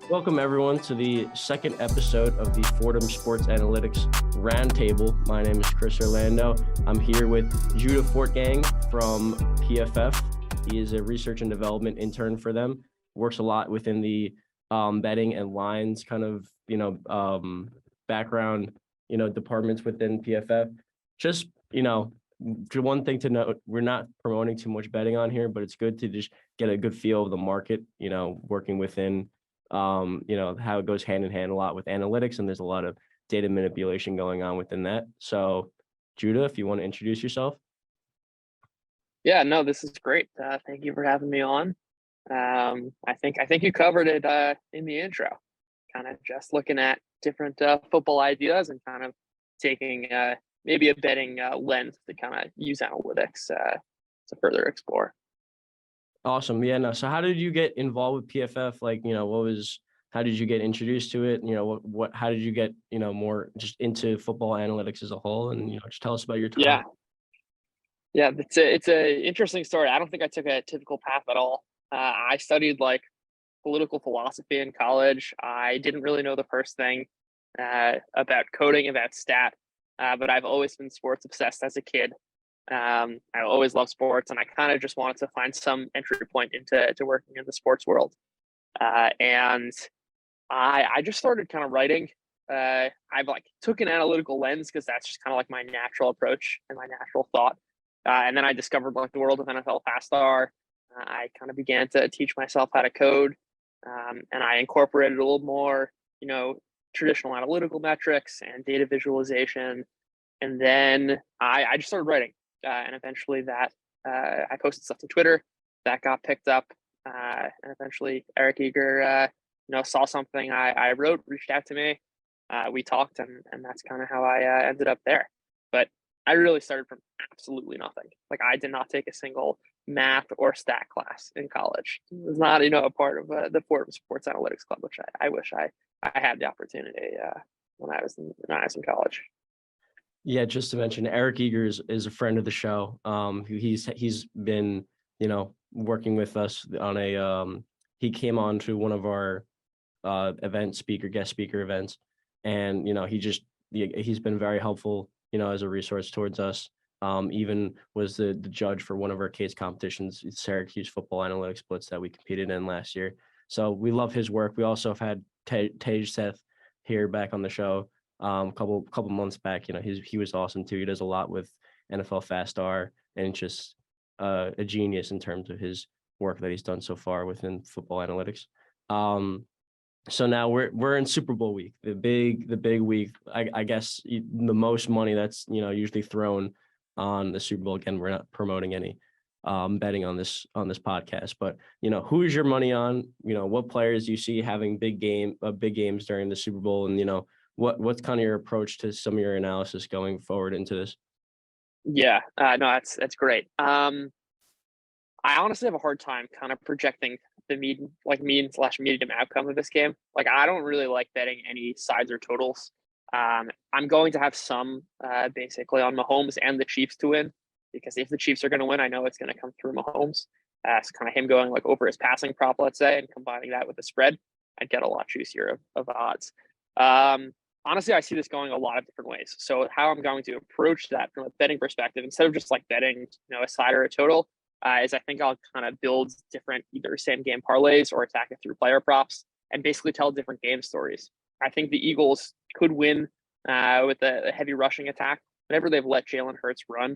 Welcome, everyone, to the second episode of the Fordham Sports Analytics Roundtable. My name is Chris Orlando. I'm here with Judah Fortgang from PFF. He is a research and development intern for them. Works a lot within the betting and lines kind of, background, departments within PFF. Just, one thing to note, we're not promoting too much betting on here, but it's good to just get a good feel of the market, working within how it goes hand in hand a lot with analytics, and there's a lot of data manipulation going on within that. So Judah, if you want to introduce yourself. Yeah, no, this is great. Thank you for having me on. I think you covered it in the intro, kind of just looking at different football ideas and kind of taking maybe a betting lens to kind of use analytics to further explore. Awesome. Yeah, no. So how did you get involved with PFF? How did you get introduced to it? How did you get, more just into football analytics as a whole? And, just tell us about your time. Yeah. It's a interesting story. I don't think I took a typical path at all. I studied political philosophy in college. I didn't really know the first thing about coding, about stat, but I've always been sports obsessed as a kid. I always loved sports, and I kind of just wanted to find some entry point into working in the sports world. And I just started kind of writing. I've took an analytical lens because that's just kind of my natural approach and my natural thought. And then I discovered the world of NFL Fast Star. I kind of began to teach myself how to code, and I incorporated a little more, traditional analytical metrics and data visualization. And then I just started writing. And eventually that I posted stuff to Twitter that got picked up, and eventually Eric Eager saw something I wrote, reached out to me, we talked, and that's kind of how I ended up there. But I really started from absolutely nothing. I did not take a single math or stat class in college. It was not a part of the Fordham Sports Analytics Club, which I wish I had the opportunity when I was in college. Yeah, just to mention, Eric Eager is a friend of the show. He's been, working with us on he came on to one of our guest speaker events, and he's been very helpful, as a resource towards us. Even was the judge for one of our case competitions, Syracuse Football Analytics Blitz, that we competed in last year. So we love his work. We also have had Tej Seth here back on the show. Couple months back, he was awesome too. He does a lot with NFL Fast Star, and just a genius in terms of his work that he's done so far within football analytics. So now we're in Super Bowl week, the big week. I guess the most money that's usually thrown on the Super Bowl. Again, we're not promoting any betting on this podcast, but who is your money on? What players you see having big games during the Super Bowl, and what's kind of your approach to some of your analysis going forward into this? Yeah, no, that's great. I honestly have a hard time kind of projecting the mean/medium outcome of this game. I don't really like betting any sides or totals. I'm going to have some basically on Mahomes and the Chiefs to win, because if the Chiefs are going to win, I know it's going to come through Mahomes. It's kind of him going over his passing prop, let's say, and combining that with the spread, I'd get a lot juicier of odds. Honestly, I see this going a lot of different ways. So how I'm going to approach that from a betting perspective, instead of just betting, a side or a total, is I think I'll kind of build different either same game parlays or attack it through player props and basically tell different game stories. I think the Eagles could win with a heavy rushing attack. Whenever they've let Jalen Hurts run,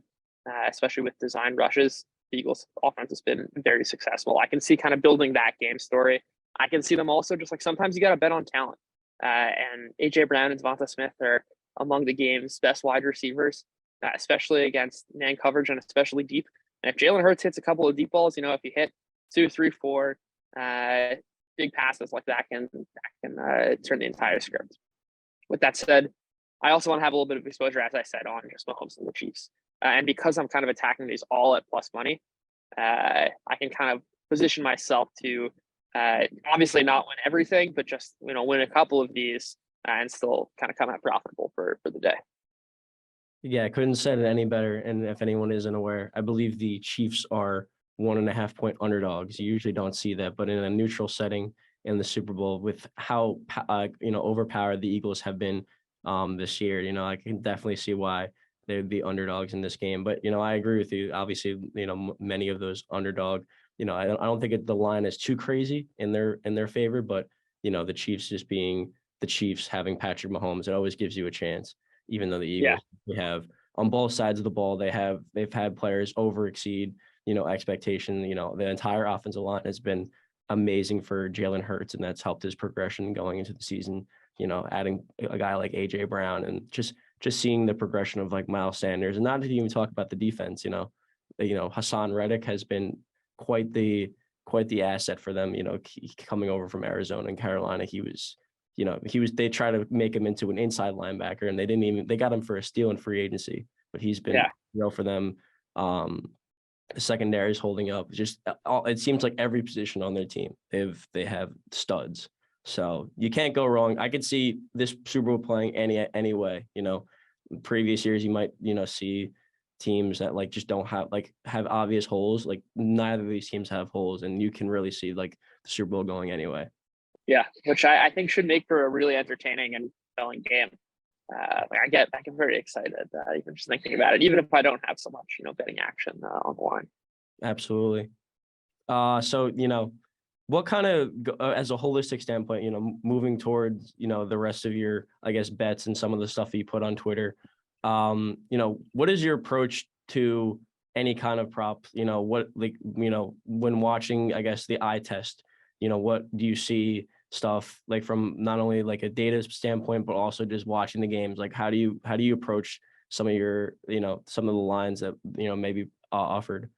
especially with design rushes, the Eagles offense has been very successful. I can see kind of building that game story. I can see them also just sometimes you got to bet on talent. And A.J. Brown and Devonta Smith are among the game's best wide receivers, especially against man coverage and especially deep. And if Jalen Hurts hits a couple of deep balls, if you hit 2, 3, 4 big passes like that can turn the entire script. With that said, I also want to have a little bit of exposure, as I said, on just Mahomes and the Chiefs. And because I'm kind of attacking these all at plus money, I can kind of position myself to obviously not win everything, but just win a couple of these and still kind of come out profitable for the day. Yeah, I couldn't say it any better. And if anyone isn't aware, I believe the Chiefs are 1.5 point underdogs. You usually don't see that, but in a neutral setting, in the Super Bowl with how overpowered the Eagles have been this year. I can definitely see why they'd be underdogs in this game. But I agree with you. Obviously, many of those underdog. I don't think the line is too crazy in their favor, but the Chiefs just being the Chiefs, having Patrick Mahomes, it always gives you a chance. Even though the Eagles have on both sides of the ball, they've had players over exceed expectation. The entire offensive line has been amazing for Jalen Hurts, and that's helped his progression going into the season. Adding a guy like AJ Brown and just seeing the progression of like Miles Sanders, and not to even talk about the defense. Hassan Reddick has been quite the asset for them. Coming over from Arizona and Carolina, they try to make him into an inside linebacker, and they got him for a steal in free agency, but he's been for them. The secondary is holding up. It seems like every position on their team, they have studs. So you can't go wrong. I could see this Super Bowl playing any way. Previous years you might see teams that like just don't have obvious holes. Like neither of these teams have holes, and you can really see like the Super Bowl going anyway. Yeah, which I think should make for a really entertaining and compelling game. I get very excited even just thinking about it, even if I don't have so much betting action on the line. Absolutely. So what kind of as a holistic standpoint, moving towards the rest of your bets and some of the stuff that you put on Twitter, what is your approach to any kind of prop? When watching the eye test, what do you see stuff like from not only like a data standpoint but also just watching the games? Like how do you approach some of your some of the lines that maybe offered?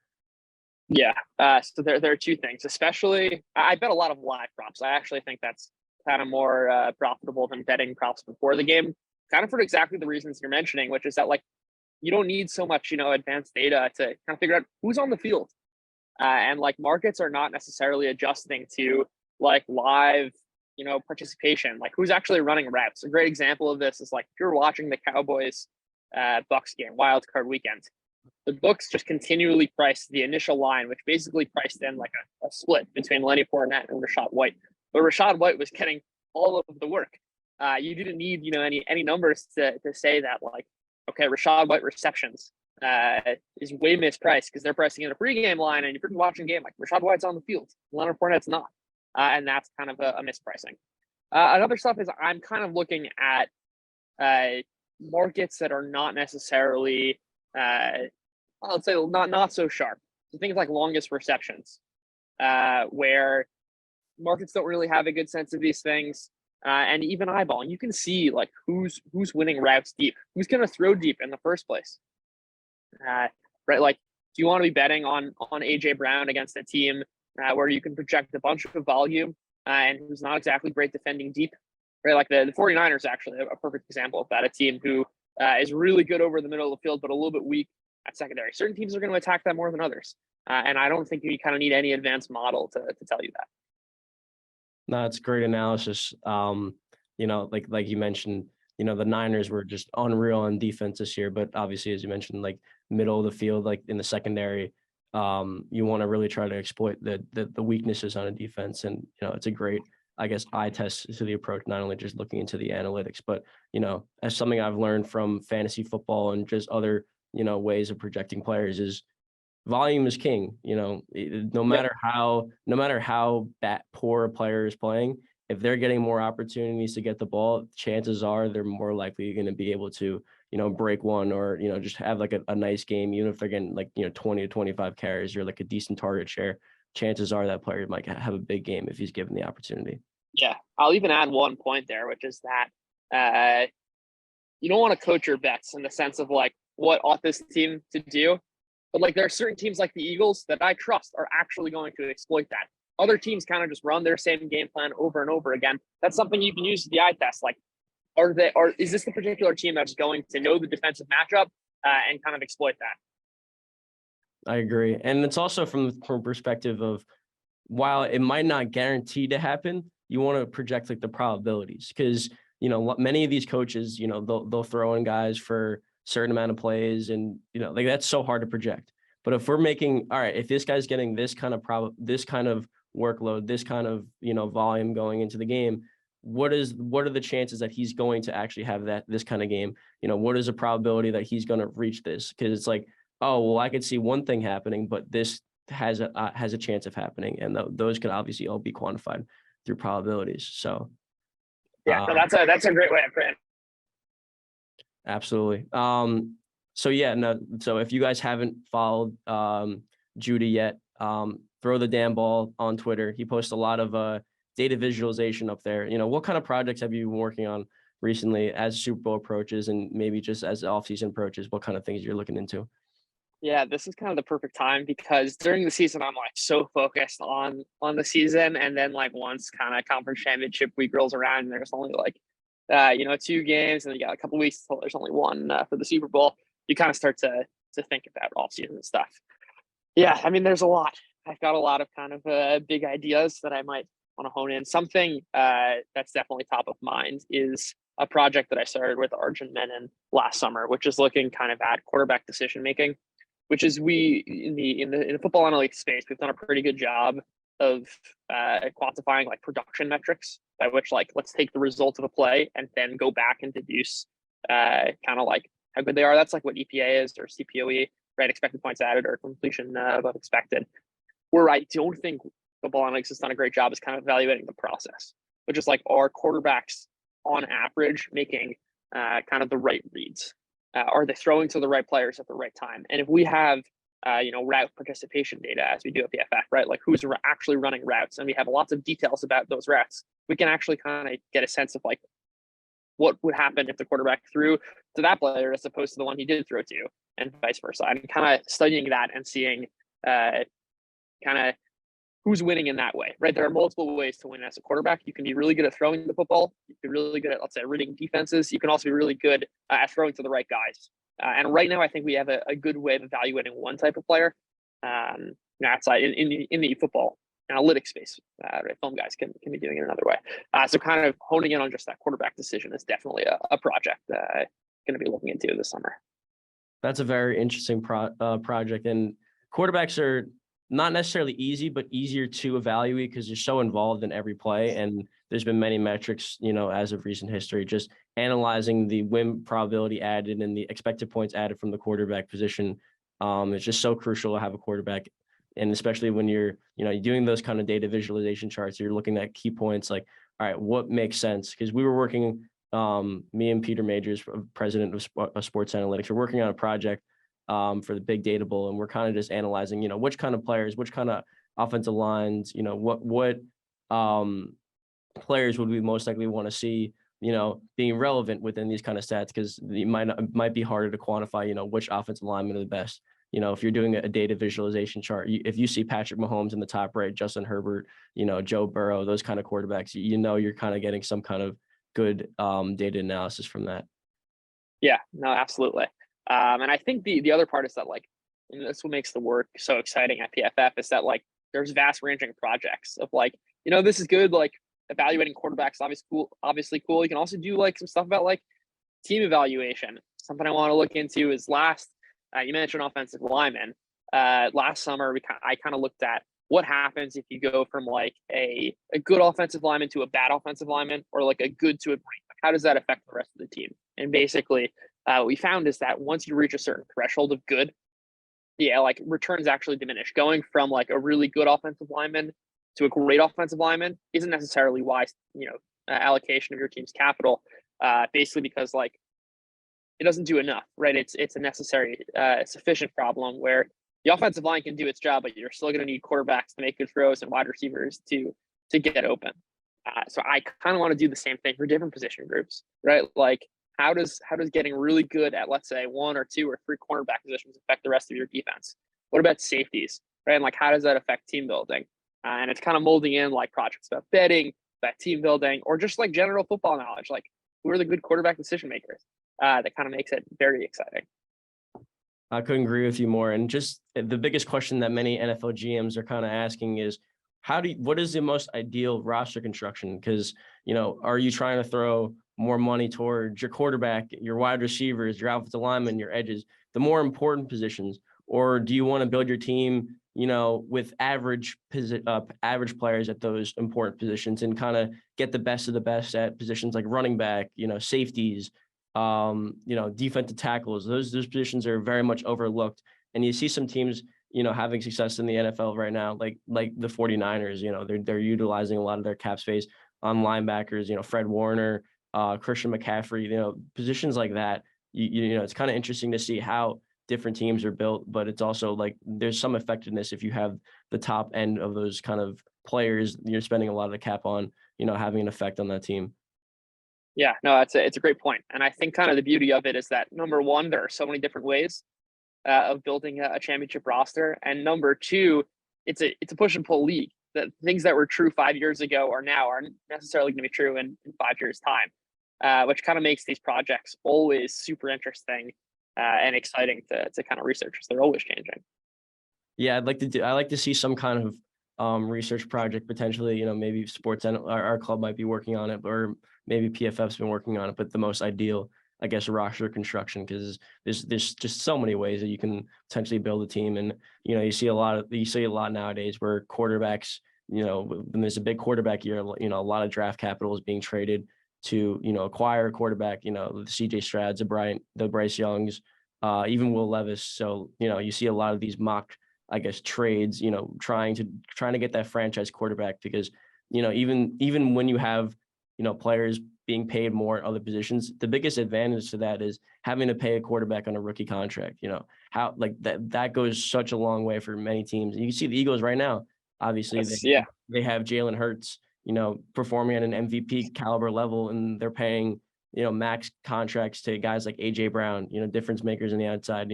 So there are two things. Especially I bet a lot of live props. I actually think that's kind of more profitable than betting props before the game, kind of for exactly the reasons you're mentioning, which is that like you don't need so much advanced data to kind of figure out who's on the field, and like markets are not necessarily adjusting to like live participation, like who's actually running routes. A great example of this is like if you're watching the Cowboys Bucks game, wild card weekend, the books just continually priced the initial line, which basically priced in like a split between Lenny Fournette and Rachaad White. But Rachaad White was getting all of the work. You didn't need any numbers to say that like, okay, Rachaad White receptions is way mispriced because they're pricing in a pregame line, and if you're watching a game, like Rachaad White's on the field, Leonard Fournette's not, and that's kind of a mispricing. Another stuff is I'm kind of looking at markets that are not necessarily let's say not so sharp. So things like longest receptions, where markets don't really have a good sense of these things, and even eyeballing. You can see like who's winning routes deep, who's going to throw deep in the first place, right? Like, do you want to be betting on AJ Brown against a team where you can project a bunch of volume and who's not exactly great defending deep, right? Like the 49ers actually a perfect example of that. A team who is really good over the middle of the field, but a little bit weak at secondary. Certain teams are going to attack that more than others. And I don't think you kind of need any advanced model to tell you that. No, it's great analysis. Like you mentioned, the Niners were just unreal on defense this year, but obviously, as you mentioned, like middle of the field, like in the secondary, you want to really try to exploit the weaknesses on a defense. And, it's a great, eye test to the approach, not only just looking into the analytics, but, as something I've learned from fantasy football and just other, ways of projecting players is volume is king. No matter how poor a player is playing, if they're getting more opportunities to get the ball, chances are they're more likely going to be able to, break one or, just have like a nice game. Even if they're getting like, 20 to 25 carries or like a decent target share, chances are that player might have a big game if he's given the opportunity. Yeah. I'll even add one point there, which is that you don't want to coach your bets in the sense of like, what ought this team to do? But like there are certain teams like the Eagles that I trust are actually going to exploit that. Other teams kind of just run their same game plan over and over again. That's something you can use to the eye test. Like, is this the particular team that's going to know the defensive matchup and kind of exploit that? I agree. And it's also from perspective of, while it might not guarantee to happen, you want to project like the probabilities, because, many of these coaches, they'll throw in guys for certain amount of plays, and like that's so hard to project. But if we're making, all right, if this guy's getting this kind of workload, this kind of, volume going into the game, what are the chances that he's going to actually have this kind of game? What is the probability that he's going to reach this? Because it's like, oh, well, I could see one thing happening, but this has a chance of happening. And those can obviously all be quantified through probabilities. So yeah, no, that's a great way of putting it. Absolutely. So yeah, no. So if you guys haven't followed Judy yet, throw the damn ball on Twitter. He posts a lot of data visualization up there. What kind of projects have you been working on recently as Super Bowl approaches, and maybe just as the offseason approaches? What kind of things you're looking into? Yeah, this is kind of the perfect time because during the season I'm like so focused on the season, and then like once kind of conference championship week rolls around and there's only like 2 games, and then you got a couple weeks until there's only one for the Super Bowl, you kind of start to think about off season stuff. Yeah, I mean there's a lot. I've got a lot of kind of big ideas that I might want to hone in. Something that's definitely top of mind is a project that I started with Arjun Menon last summer, which is looking kind of at quarterback decision making. Which is in the football analytics space, we've done a pretty good job of quantifying like production metrics, by which like let's take the result of a play and then go back and deduce kind of like how good they are. That's like what EPA is, or CPOE, right? Expected points added or completion above expected. Where I don't think football analytics has done a great job is kind of evaluating the process, which is like, are quarterbacks on average making kind of the right reads? Are they throwing to the right players at the right time? And if we have, route participation data as we do at PFF, right? Like who's actually running routes, and we have lots of details about those routes, we can actually kind of get a sense of like what would happen if the quarterback threw to that player as opposed to the one he did throw to, and vice versa. And kind of studying that and seeing kind of who's winning in that way, right? There are multiple ways to win as a quarterback. You can be really good at throwing the football. You can be really good at, let's say, reading defenses. You can also be really good at throwing to the right guys. And right now, I think we have a good way of evaluating one type of player outside in the football analytics space. Right? Film guys can be doing it another way. So kind of honing in on just that quarterback decision is definitely a project I'm going to be looking into this summer. That's a very interesting project. And quarterbacks are not necessarily easy, but easier to evaluate because you're so involved in every play. And there's been many metrics, as of recent history, just analyzing the win probability added and the expected points added from the quarterback position. It's just so crucial to have a quarterback. And especially when you're doing those kind of data visualization charts, you're looking at key points like, all right, what makes sense? Because we were working, me and Peter Majors, president of Sports Analytics, we're working on a project for the Big Data Bowl, and we're kind of just analyzing, which kind of players, which kind of offensive lines, what players would we most likely want to see, being relevant within these kind of stats, because it might be harder to quantify, which offensive linemen are the best. If you're doing a data visualization chart, if you see Patrick Mahomes in the top right, Justin Herbert, Joe Burrow, those kind of quarterbacks, you're kind of getting some kind of good data analysis from that. Yeah, no, absolutely. And I think the other part is that like, and this what makes the work so exciting at PFF is that like there's vast ranging projects of like, this is good, like evaluating quarterbacks, obviously cool. You can also do like some stuff about like team evaluation. Something I want to look into is you mentioned offensive linemen. Last summer, I kind of looked at what happens if you go from like a good offensive lineman to a bad offensive lineman, or like a good to a great. How does that affect the rest of the team? And basically, what we found is that once you reach a certain threshold of good, like returns actually diminish. Going from like a really good offensive lineman to a great offensive lineman isn't necessarily wise, allocation of your team's capital, basically because like it doesn't do enough, right? It's a necessary, sufficient problem where the offensive line can do its job, but you're still going to need quarterbacks to make good throws and wide receivers to get open. So I kind of want to do the same thing for different position groups, right? Like how does getting really good at, let's say, 1 or 2 or 3 cornerback positions affect the rest of your defense? What about safeties, right? And like how does that affect team building? And it's kind of molding in like projects about betting, about team building, or just like general football knowledge, like who are the good quarterback decision makers? That kind of makes it very exciting. I couldn't agree with you more. And just the biggest question that many NFL GMs are kind of asking is, what is the most ideal roster construction? Because, are you trying to throw more money towards your quarterback, your wide receivers, your offensive linemen, your edges, the more important positions? or do you want to build your team, with average players at those important positions and kind of get the best of the best at positions like running back, safeties, defensive tackles. Those positions are very much overlooked. And you see some teams, having success in the NFL right now, like the 49ers, they're utilizing a lot of their cap space on linebackers, Fred Warner, Christian McCaffrey, positions like that. It's kind of interesting to see how different teams are built, but it's also like there's some effectiveness if you have the top end of those kind of players you're spending a lot of the cap on, having an effect on that team. Yeah, no, it's a great point. And I think kind of the beauty of it is that, number one, there are so many different ways of building a championship roster. And number two, it's a push and pull league. The things that were true 5 years ago aren't necessarily going to be true in 5 years' time, which kind of makes these projects always super interesting and exciting to kind of research. They're always changing. Yeah, I like to see some kind of research project potentially, maybe sports and our club might be working on it, or maybe PFF's been working on it, but the most ideal, I guess, roster construction, because there's just so many ways that you can potentially build a team. And, you see a lot nowadays where quarterbacks, when there's a big quarterback year, a lot of draft capital is being traded to, acquire a quarterback, the CJ Strouds, the Bryce Youngs, even Will Levis. So, you see a lot of these mock, I guess, trades, trying to get that franchise quarterback, because, even when you have, players being paid more at other positions, the biggest advantage to that is having to pay a quarterback on a rookie contract. How like that goes such a long way for many teams. You can see the Eagles right now, obviously they have Jalen Hurts, performing at an MVP caliber level, and they're paying, max contracts to guys like AJ Brown, difference makers in the outside,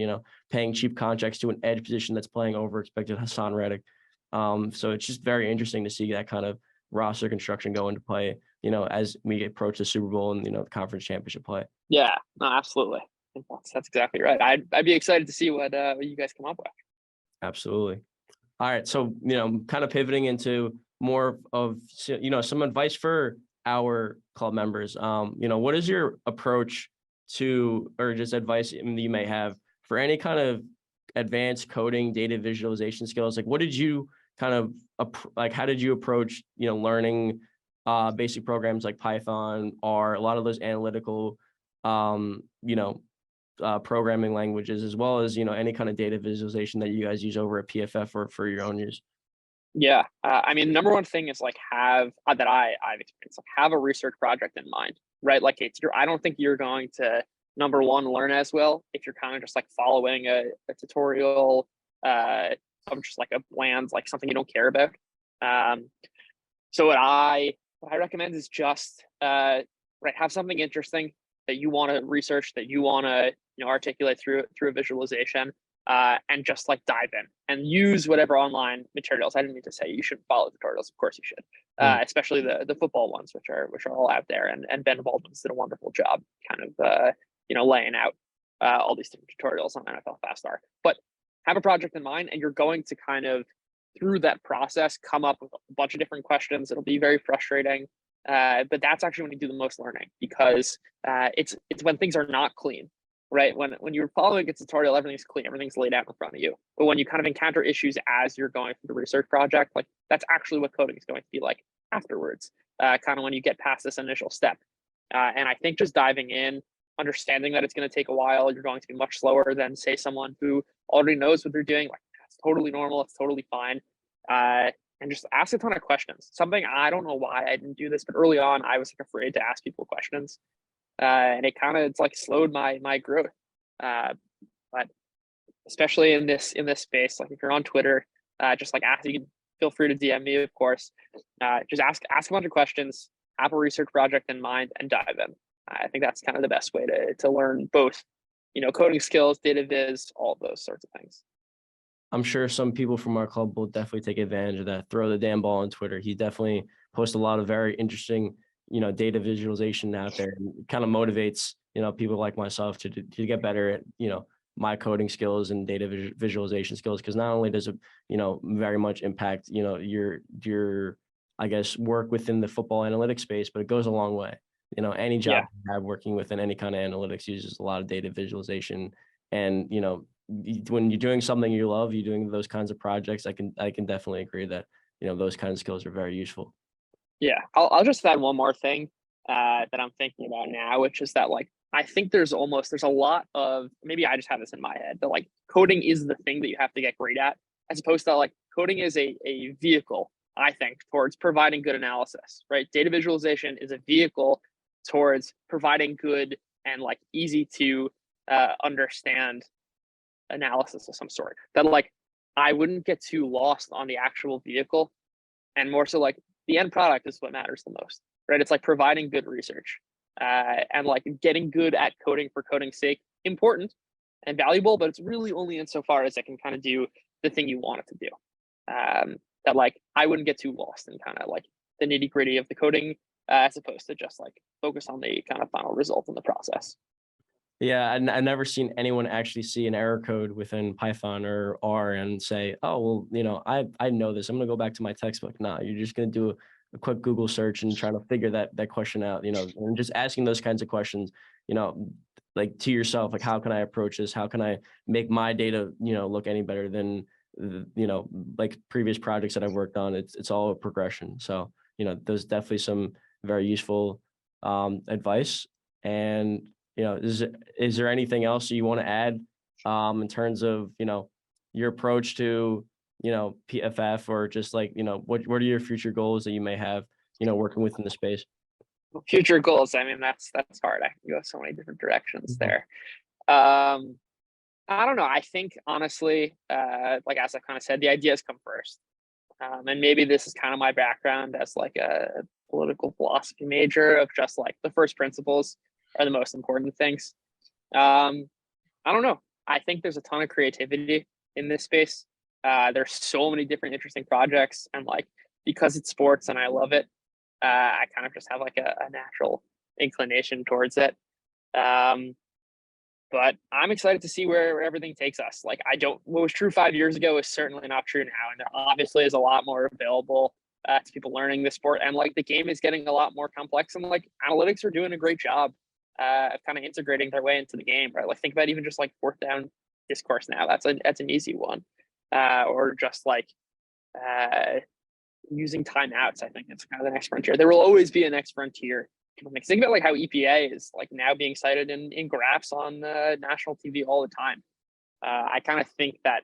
paying cheap contracts to an edge position that's playing over expected Hassan Reddick. So it's just very interesting to see that kind of roster construction go into play, as we approach the Super Bowl and, the conference championship play. Yeah, no, absolutely. That's exactly right. I'd be excited to see what you guys come up with. Absolutely. All right. So, kind of pivoting into more of, some advice for our club members. What is your approach to, or just advice you may have for any kind of advanced coding, data visualization skills? Like, what did you kind of, how did you approach, learning basic programs like Python, or a lot of those analytical, programming languages, as well as, any kind of data visualization that you guys use over at PFF or for your own use? Yeah, I mean, number one thing is like have a research project in mind, right? Like I don't think you're going to, number one, learn as well if you're kind of just like following a tutorial of just like a bland, like something you don't care about. So what I recommend is just have something interesting that you want to research, that you want to articulate through a visualization, and just like dive in and use whatever online materials. I didn't mean to say you shouldn't follow tutorials. Of course you should, especially the football ones, which are all out there. And Ben Baldwin's did a wonderful job, kind of laying out all these different tutorials on NFL FastR. But have a project in mind, and you're going to kind of, through that process, come up with a bunch of different questions. It'll be very frustrating, but that's actually when you do the most learning, because it's when things are not clean, right? When you're following a tutorial, everything's clean, everything's laid out in front of you. But when you kind of encounter issues as you're going through the research project, like that's actually what coding is going to be like afterwards, kind of when you get past this initial step. And I think just diving in, understanding that it's going to take a while, you're going to be much slower than, say, someone who already knows what they're doing. Like, that's totally normal. It's totally fine. And just ask a ton of questions. Something, I don't know why I didn't do this, but early on I was like afraid to ask people questions. And it's like slowed my growth. But especially in this space, like if you're on Twitter, just like ask, you can feel free to DM me, of course. Just ask a bunch of questions, have a research project in mind, and dive in. I think that's kind of the best way to learn both, coding skills, data viz, all of those sorts of things. I'm sure some people from our club will definitely take advantage of that. Throw the damn ball on Twitter. He definitely posts a lot of very interesting, data visualization out there, and kind of motivates, people like myself to get better at, my coding skills and data visualization skills. Because not only does it, very much impact, your, I guess, work within the football analytics space, but it goes a long way. Any job you have working within any kind of analytics uses a lot of data visualization, and, when you're doing something you love, you're doing those kinds of projects, I can definitely agree that, those kinds of skills are very useful. Yeah, I'll just add one more thing that I'm thinking about now, which is that like I think there's a lot of, maybe I just have this in my head, that like coding is the thing that you have to get great at, as opposed to like coding is a vehicle, I think, towards providing good analysis, right? Data visualization is a vehicle towards providing good and like easy to understand analysis of some sort. That like I wouldn't get too lost on the actual vehicle, and more so like the end product is what matters the most, right? It's like providing good research and like getting good at coding for coding's sake, important and valuable, but it's really only insofar as it can kind of do the thing you want it to do. That like I wouldn't get too lost in kind of like the nitty gritty of the coding as opposed to just like focus on the kind of final result in the process. Yeah, I've never seen anyone actually see an error code within Python or R and say, oh, well, I know this. I'm going to go back to my textbook. No, you're just going to do a quick Google search and try to figure that question out, and just asking those kinds of questions, like to yourself, like, how can I approach this? How can I make my data, look any better than, like previous projects that I've worked on? It's all a progression. So, there's definitely some very useful advice. And is there anything else you want to add in terms of, your approach to, PFF, or just like, what are your future goals that you may have, working within the space? Future goals. I mean, that's hard. I can go so many different directions there. I don't know. I think honestly, like as I kind of said, the ideas come first. And maybe this is kind of my background as like a political philosophy major, of just like the first principles are the most important things. I don't know. I think there's a ton of creativity in this space. There's so many different interesting projects, and like because it's sports and I love it, I kind of just have like a natural inclination towards it. But I'm excited to see where everything takes us. Like what was true 5 years ago is certainly not true now, and there obviously is a lot more available to people learning the sport, and like the game is getting a lot more complex, and like analytics are doing a great job of kind of integrating their way into the game, right? Like think about even just like fourth down discourse now. That's an easy one, or just like using timeouts. I think it's kind of the next frontier. There will always be a next frontier. Think about like how EPA is like now being cited in graphs on national TV all the time. I kind of think that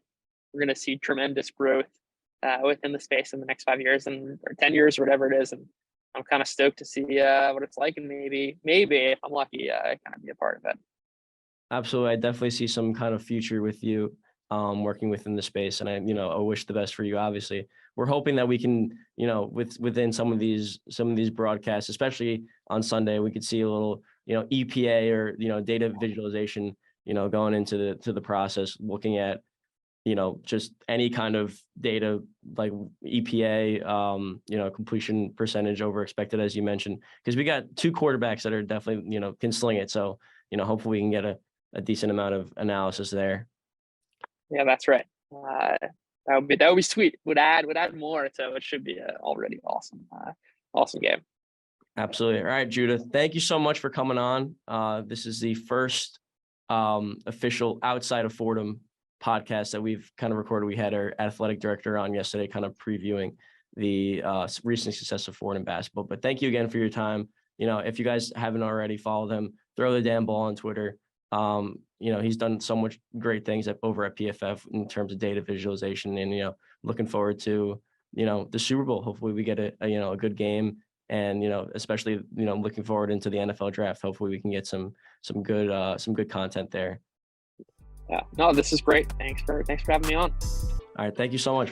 we're going to see tremendous growth within the space in the next 5 years or 10 years or whatever it is. And I'm kind of stoked to see what it's like, and maybe if I'm lucky, I kind of be a part of it. Absolutely. I definitely see some kind of future with you working within the space. And I wish the best for you. Obviously, we're hoping that we can, within some of these broadcasts, especially on Sunday, we could see a little, EPA or, data visualization, going into the process, looking at, just any kind of data like EPA, completion percentage over expected, as you mentioned, because we got two quarterbacks that are definitely, can sling it. So, hopefully we can get a decent amount of analysis there. Yeah, that's right. That would be sweet. Would add more, so it should be a already awesome game. Absolutely. All right, Judah, thank you so much for coming on. This is the first official outside of Fordham podcast that we've kind of recorded. We had our athletic director on yesterday, kind of previewing the recent success of Fordham basketball. But thank you again for your time. If you guys haven't already, followed him, throw the damn ball on Twitter. He's done so much great things over at PFF in terms of data visualization, and looking forward to the Super Bowl. Hopefully we get a good game, and especially looking forward into the NFL draft. Hopefully we can get some good content there. Yeah, no, this is great. Thanks for having me on. All right, thank you so much.